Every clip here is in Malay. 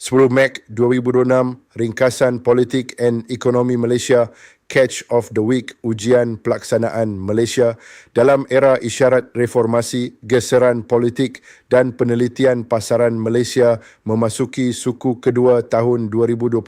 10 Mac 2026, Ringkasan Politik and Ekonomi Malaysia, Catch of the Week, Ujian Pelaksanaan Malaysia dalam era isyarat reformasi, geseran politik dan penelitian pasaran Malaysia memasuki suku kedua tahun 2026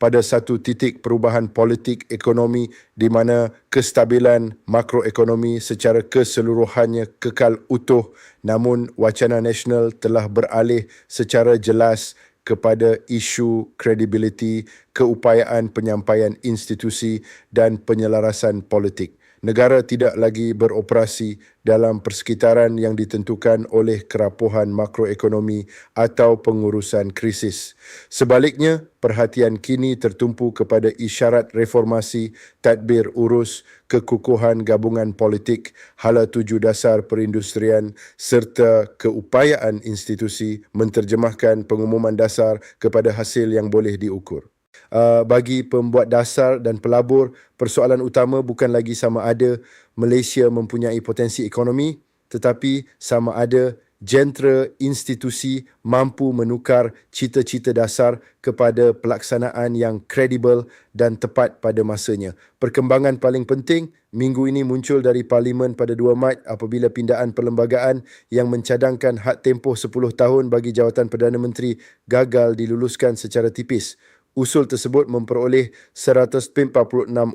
pada satu titik perubahan politik ekonomi di mana kestabilan makroekonomi secara keseluruhannya kekal utuh, namun wacana nasional telah beralih secara jelas kepada isu kredibiliti, keupayaan penyampaian institusi dan penyelarasan politik. Negara tidak lagi beroperasi dalam persekitaran yang ditentukan oleh kerapuhan makroekonomi atau pengurusan krisis. Sebaliknya, perhatian kini tertumpu kepada isyarat reformasi, tadbir urus, kekukuhan gabungan politik, hala tuju dasar perindustrian serta keupayaan institusi menterjemahkan pengumuman dasar kepada hasil yang boleh diukur. Bagi pembuat dasar dan pelabur, persoalan utama bukan lagi sama ada Malaysia mempunyai potensi ekonomi, tetapi sama ada jentera institusi mampu menukar cita-cita dasar kepada pelaksanaan yang kredibel dan tepat pada masanya. Perkembangan paling penting minggu ini muncul dari Parlimen pada 2 Mac apabila pindaan perlembagaan yang mencadangkan had tempoh 10 tahun bagi jawatan Perdana Menteri gagal diluluskan secara tipis. Usul tersebut memperoleh 146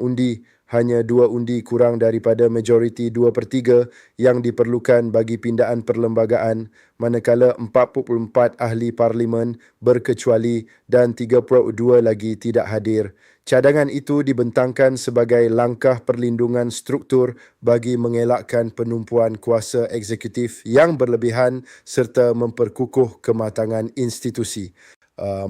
undi, hanya 2 undi kurang daripada majoriti 2/3 yang diperlukan bagi pindaan perlembagaan, manakala 44 ahli parlimen berkecuali dan 32 lagi tidak hadir. Cadangan itu dibentangkan sebagai langkah perlindungan struktur bagi mengelakkan penumpuan kuasa eksekutif yang berlebihan serta memperkukuh kematangan institusi.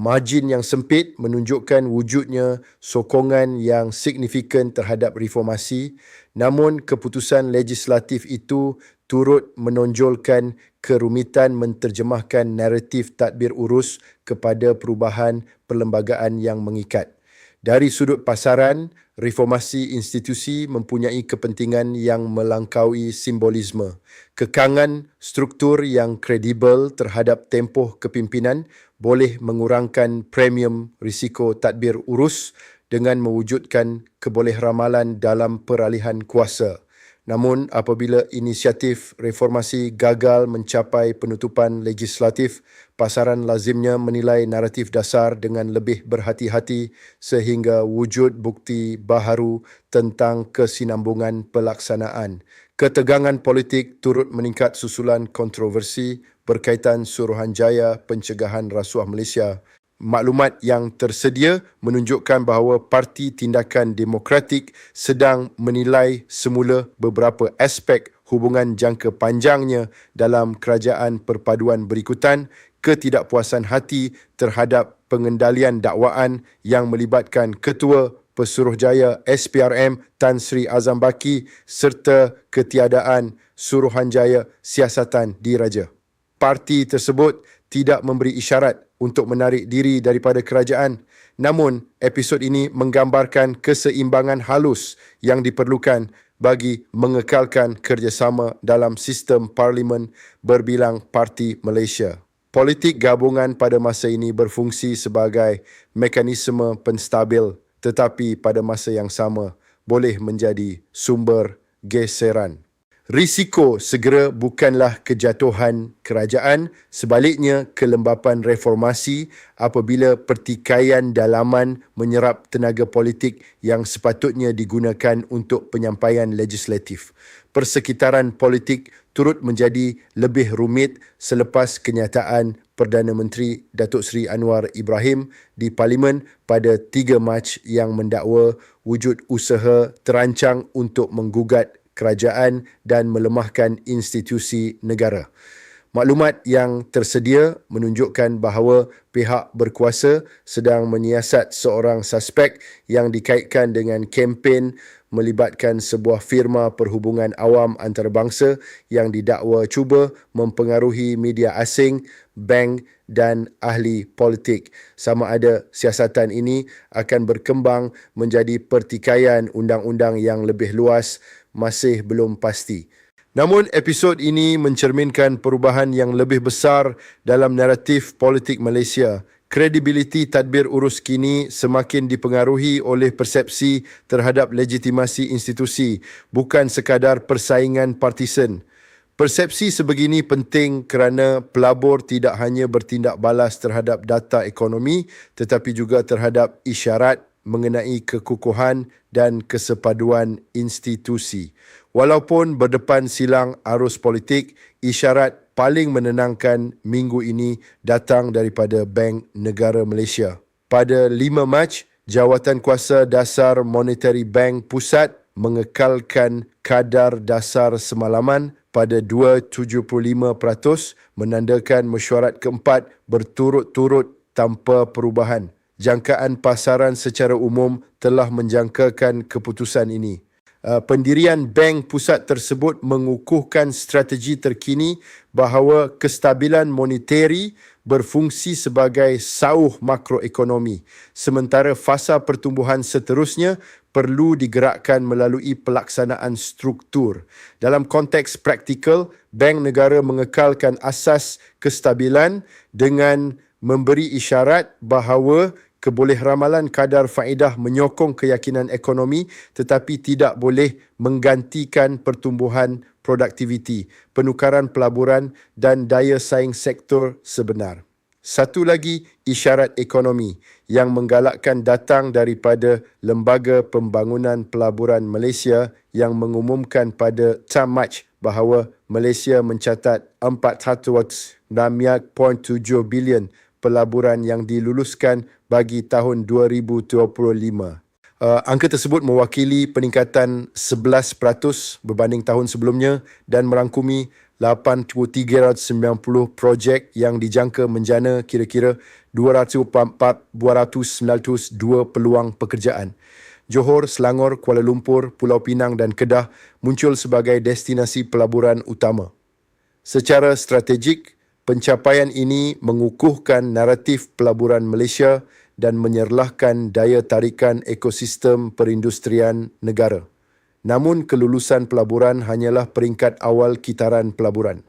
Margin yang sempit menunjukkan wujudnya sokongan yang signifikan terhadap reformasi, namun keputusan legislatif itu turut menonjolkan kerumitan menterjemahkan naratif tadbir urus kepada perubahan perlembagaan yang mengikat. Dari sudut pasaran, reformasi institusi mempunyai kepentingan yang melangkaui simbolisme. Kekangan struktur yang kredibel terhadap tempoh kepimpinan boleh mengurangkan premium risiko tadbir urus dengan mewujudkan kebolehramalan dalam peralihan kuasa. Namun apabila inisiatif reformasi gagal mencapai penutupan legislatif, pasaran lazimnya menilai naratif dasar dengan lebih berhati-hati sehingga wujud bukti baharu tentang kesinambungan pelaksanaan. Ketegangan politik turut meningkat susulan kontroversi berkaitan Suruhanjaya Pencegahan Rasuah Malaysia. Maklumat yang tersedia menunjukkan bahawa Parti Tindakan Demokratik sedang menilai semula beberapa aspek hubungan jangka panjangnya dalam kerajaan perpaduan berikutan, ketidakpuasan hati terhadap pengendalian dakwaan yang melibatkan Ketua Pesuruhjaya SPRM Tan Sri Azam Baki serta ketiadaan Suruhanjaya Siasatan Diraja. Parti tersebut tidak memberi isyarat untuk menarik diri daripada kerajaan. Namun, episod ini menggambarkan keseimbangan halus yang diperlukan bagi mengekalkan kerjasama dalam sistem parlimen berbilang parti Malaysia. Politik gabungan pada masa ini berfungsi sebagai mekanisme penstabil, tetapi pada masa yang sama boleh menjadi sumber geseran. Risiko segera bukanlah kejatuhan kerajaan, sebaliknya kelembapan reformasi apabila pertikaian dalaman menyerap tenaga politik yang sepatutnya digunakan untuk penyampaian legislatif. Persekitaran politik turut menjadi lebih rumit selepas kenyataan Perdana Menteri Datuk Seri Anwar Ibrahim di Parlimen pada 3 Mac yang mendakwa wujud usaha terancang untuk menggugat kerajaan dan melemahkan institusi negara. Maklumat yang tersedia menunjukkan bahawa pihak berkuasa sedang menyiasat seorang suspek yang dikaitkan dengan kempen melibatkan sebuah firma perhubungan awam antarabangsa yang didakwa cuba mempengaruhi media asing, bank dan ahli politik. Sama ada siasatan ini akan berkembang menjadi pertikaian undang-undang yang lebih luas masih belum pasti. Namun episod ini mencerminkan perubahan yang lebih besar dalam naratif politik Malaysia. Kredibiliti tadbir urus kini semakin dipengaruhi oleh persepsi terhadap legitimasi institusi, bukan sekadar persaingan partisan. Persepsi sebegini penting kerana pelabur tidak hanya bertindak balas terhadap data ekonomi tetapi juga terhadap isyarat mengenai kekukuhan dan kesepaduan institusi. Walaupun berdepan silang arus politik, isyarat paling menenangkan minggu ini datang daripada Bank Negara Malaysia. Pada 5 Mac, Jawatankuasa Dasar Monetary Bank Pusat mengekalkan kadar dasar semalaman pada 2.75% menandakan mesyuarat keempat berturut-turut tanpa perubahan. Jangkaan pasaran secara umum telah menjangkakan keputusan ini. Pendirian bank pusat tersebut mengukuhkan strategi terkini bahawa kestabilan moneteri berfungsi sebagai sauh makroekonomi, sementara fasa pertumbuhan seterusnya perlu digerakkan melalui pelaksanaan struktur. Dalam konteks praktikal, Bank Negara mengekalkan asas kestabilan dengan memberi isyarat bahawa kebolehramalan kadar faedah menyokong keyakinan ekonomi tetapi tidak boleh menggantikan pertumbuhan produktiviti, penukaran pelaburan dan daya saing sektor sebenar. Satu lagi isyarat ekonomi yang menggalakkan datang daripada Lembaga Pembangunan Pelaburan Malaysia yang mengumumkan pada 10 Mac bahawa Malaysia mencatat 406.7 bilion pelaburan yang diluluskan bagi tahun 2025. Angka tersebut mewakili peningkatan 11% berbanding tahun sebelumnya dan merangkumi 8,390 projek yang dijangka menjana kira-kira 292 peluang pekerjaan. Johor, Selangor, Kuala Lumpur, Pulau Pinang dan Kedah muncul sebagai destinasi pelaburan utama. Secara strategik, pencapaian ini mengukuhkan naratif pelaburan Malaysia dan menyerlahkan daya tarikan ekosistem perindustrian negara. Namun kelulusan pelaburan hanyalah peringkat awal kitaran pelaburan.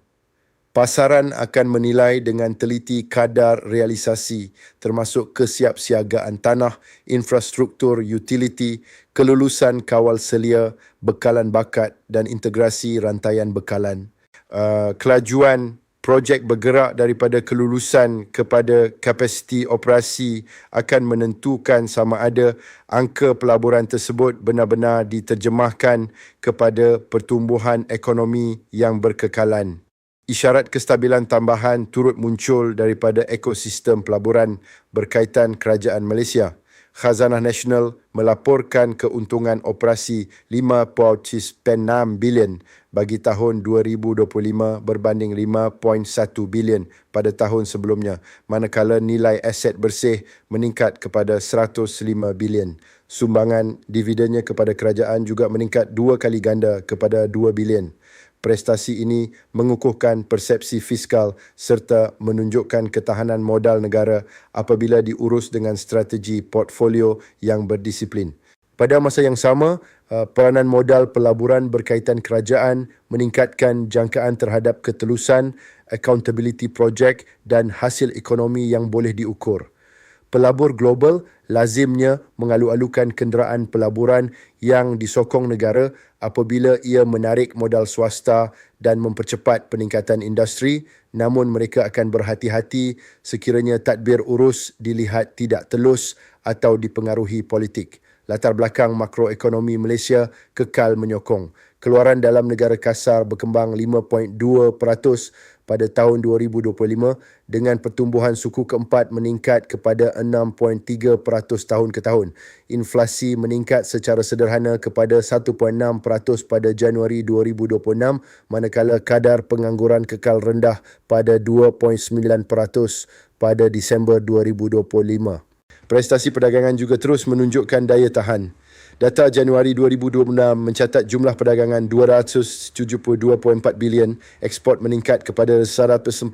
Pasaran akan menilai dengan teliti kadar realisasi termasuk kesiapsiagaan tanah, infrastruktur utility, kelulusan kawal selia, bekalan bakat dan integrasi rantaian bekalan. Kelajuan projek bergerak daripada kelulusan kepada kapasiti operasi akan menentukan sama ada angka pelaburan tersebut benar-benar diterjemahkan kepada pertumbuhan ekonomi yang berkekalan. Isyarat kestabilan tambahan turut muncul daripada ekosistem pelaburan berkaitan kerajaan Malaysia. Khazanah Nasional melaporkan keuntungan operasi 5.6 bilion bagi tahun 2025 berbanding 5.1 bilion pada tahun sebelumnya, manakala nilai aset bersih meningkat kepada 105 bilion. Sumbangan dividennya kepada kerajaan juga meningkat 2 kali ganda kepada 2 bilion. Prestasi ini mengukuhkan persepsi fiskal serta menunjukkan ketahanan modal negara apabila diurus dengan strategi portfolio yang berdisiplin. Pada masa yang sama, peranan modal pelaburan berkaitan kerajaan meningkatkan jangkaan terhadap ketelusan, accountability project dan hasil ekonomi yang boleh diukur. Pelabur global lazimnya mengalu-alukan kenderaan pelaburan yang disokong negara apabila ia menarik modal swasta dan mempercepat peningkatan industri, namun mereka akan berhati-hati sekiranya tadbir urus dilihat tidak telus atau dipengaruhi politik. Latar belakang makroekonomi Malaysia kekal menyokong. Keluaran dalam negara kasar berkembang 5.2% pada tahun 2025 dengan pertumbuhan suku keempat meningkat kepada 6.3% tahun ke tahun. Inflasi meningkat secara sederhana kepada 1.6% pada Januari 2026 manakala kadar pengangguran kekal rendah pada 2.9% pada Disember 2025. Prestasi perdagangan juga terus menunjukkan daya tahan. Data Januari 2026 mencatat jumlah perdagangan 272.4 bilion, ekspor meningkat kepada 146.9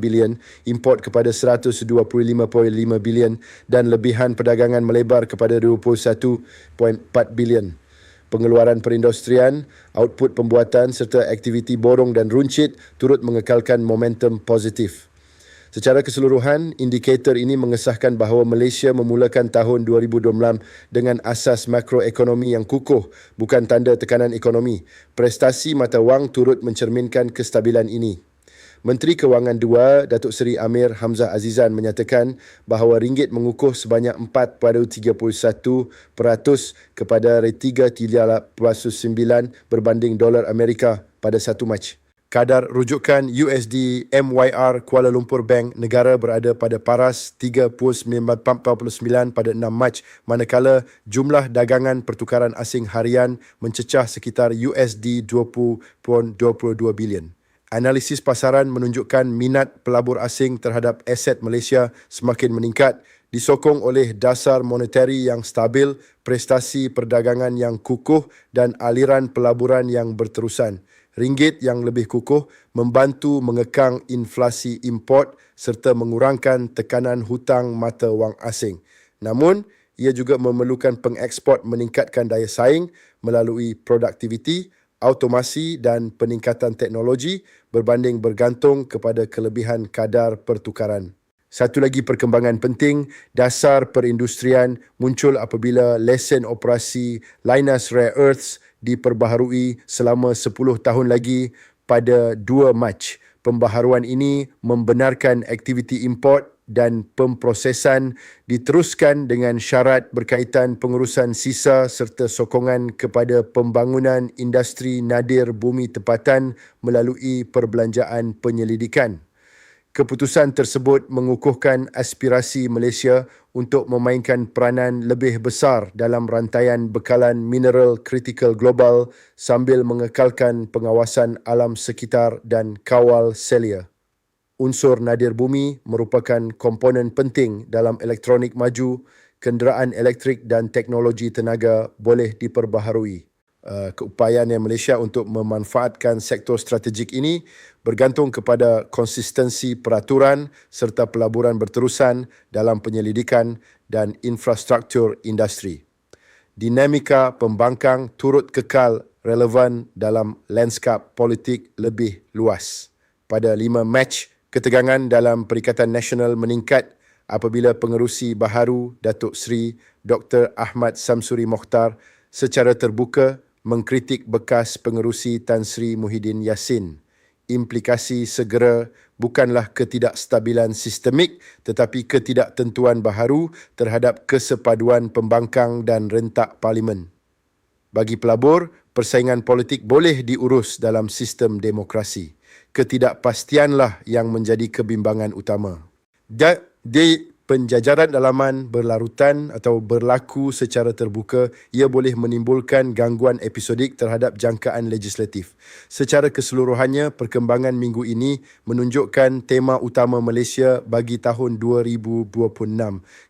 bilion, import kepada 125.5 bilion dan lebihan perdagangan melebar kepada 21.4 bilion. Pengeluaran perindustrian, output pembuatan serta aktiviti borong dan runcit turut mengekalkan momentum positif. Secara keseluruhan, indikator ini mengesahkan bahawa Malaysia memulakan tahun 2026 dengan asas makroekonomi yang kukuh, bukan tanda tekanan ekonomi. Prestasi mata wang turut mencerminkan kestabilan ini. Menteri Kewangan 2, Datuk Seri Amir Hamzah Azizan menyatakan bahawa ringgit mengukuh sebanyak 4.31% kepada rate 3.9 berbanding dolar Amerika pada 1 Mac. Kadar rujukan USD MYR Kuala Lumpur Bank negara berada pada paras 3.49 pada 6 Mac, manakala jumlah dagangan pertukaran asing harian mencecah sekitar USD 20.22 bilion. Analisis pasaran menunjukkan minat pelabur asing terhadap aset Malaysia semakin meningkat, disokong oleh dasar monetari yang stabil, prestasi perdagangan yang kukuh dan aliran pelaburan yang berterusan. Ringgit yang lebih kukuh membantu mengekang inflasi import serta mengurangkan tekanan hutang mata wang asing. Namun, ia juga memerlukan pengeksport meningkatkan daya saing melalui produktiviti, automasi dan peningkatan teknologi berbanding bergantung kepada kelebihan kadar pertukaran. Satu lagi perkembangan penting, dasar perindustrian muncul apabila lesen operasi Lynas Rare Earths diperbaharui selama 10 tahun lagi pada 2 Mac. Pembaharuan ini membenarkan aktiviti import dan pemprosesan diteruskan dengan syarat berkaitan pengurusan sisa serta sokongan kepada pembangunan industri nadir bumi tempatan melalui perbelanjaan penyelidikan. Keputusan tersebut mengukuhkan aspirasi Malaysia untuk memainkan peranan lebih besar dalam rantaian bekalan mineral kritikal global sambil mengekalkan pengawasan alam sekitar dan kawal selia. Unsur nadir bumi merupakan komponen penting dalam elektronik maju, kenderaan elektrik dan teknologi tenaga boleh diperbaharui. Keupayaan Malaysia untuk memanfaatkan sektor strategik ini bergantung kepada konsistensi peraturan serta pelaburan berterusan dalam penyelidikan dan infrastruktur industri. Dinamika pembangkang turut kekal relevan dalam landskap politik lebih luas. Pada 5 Mac, ketegangan dalam Perikatan Nasional meningkat apabila pengerusi baharu Datuk Seri Dr. Ahmad Samsuri Mokhtar secara terbuka mengkritik bekas pengerusi Tan Sri Muhyiddin Yassin. Implikasi segera bukanlah ketidakstabilan sistemik tetapi ketidaktentuan baharu terhadap kesepaduan pembangkang dan rentak parlimen. Bagi pelabur, persaingan politik boleh diurus dalam sistem demokrasi. Ketidakpastianlah yang menjadi kebimbangan utama. Di penjajaran dalaman berlarutan atau berlaku secara terbuka, ia boleh menimbulkan gangguan episodik terhadap jangkaan legislatif. Secara keseluruhannya, perkembangan minggu ini menunjukkan tema utama Malaysia bagi tahun 2026.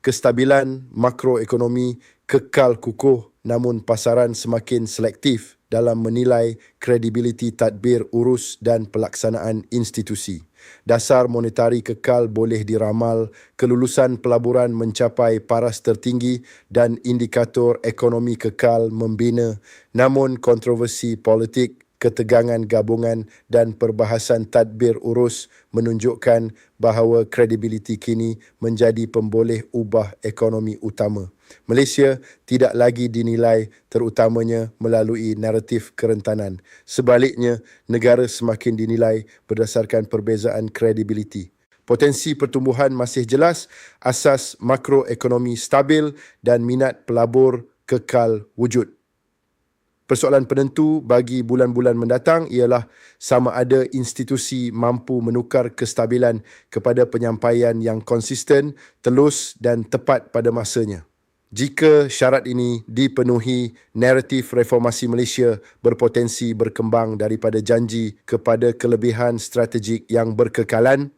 Kestabilan makroekonomi kekal kukuh namun pasaran semakin selektif dalam menilai kredibiliti tadbir urus dan pelaksanaan institusi. Dasar monetari kekal boleh diramal, kelulusan pelaburan mencapai paras tertinggi dan indikator ekonomi kekal membina. Namun kontroversi politik, ketegangan gabungan dan perbahasan tadbir urus menunjukkan bahawa kredibiliti kini menjadi pemboleh ubah ekonomi utama. Malaysia tidak lagi dinilai terutamanya melalui naratif kerentanan. Sebaliknya, negara semakin dinilai berdasarkan perbezaan kredibiliti. Potensi pertumbuhan masih jelas, asas makroekonomi stabil dan minat pelabur kekal wujud. Persoalan penentu bagi bulan-bulan mendatang ialah sama ada institusi mampu menukar kestabilan kepada penyampaian yang konsisten, telus dan tepat pada masanya. Jika syarat ini dipenuhi, naratif reformasi Malaysia berpotensi berkembang daripada janji kepada kelebihan strategik yang berkekalan.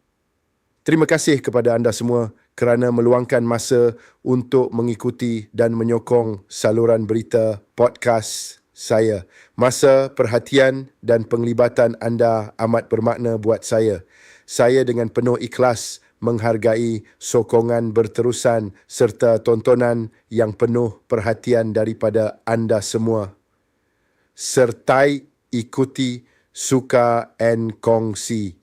Terima kasih kepada anda semua kerana meluangkan masa untuk mengikuti dan menyokong saluran berita podcast saya. Masa, perhatian dan penglibatan anda amat bermakna buat saya. Saya dengan penuh ikhlas menghargai sokongan berterusan serta tontonan yang penuh perhatian daripada anda semua. Sertai, ikuti, suka and kongsi.